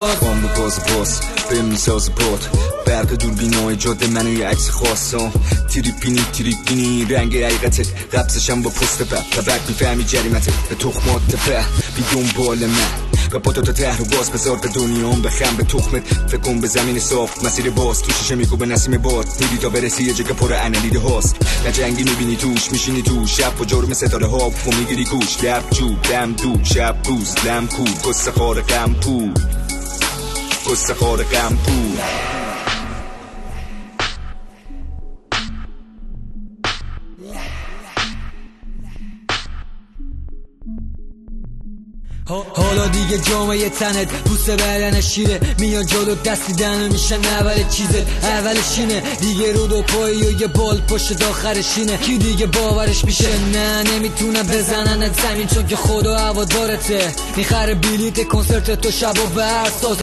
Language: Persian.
بام باز بهم میساز باد برق دوربینای جاده منو یه عکس خواستم تریپینی رنگ حقیقته قبضشم با پست بک میفهمی جریمته به تخمات تپه بی دنبال من و با تا ته رو باز بذار به دنیام بخم به تخمت فکر کن به زمین صاف مسیر باز تو شیشه میگو به نسیم باد دیدی تا برسی یه جگه پر انالیده هاست نه جنگی میبینی توش میشینی توش شب و جرم ستاره ها و میگیری گوش لب جو دم دو شب روز لم کود قصه خار غم پود قصه خار غم پود حالا دیگه جامعه تنت پوست بدن شیره میان جلو دستی دنه میشن اول چیزه اولشینه دیگه رو دو پایی و یه بال پشت آخرشینه کی دیگه باورش میشه نه نمیتونه بزننت زمین چون که خدا هوادارته میخره بلیت کنسرت تو شب و برساز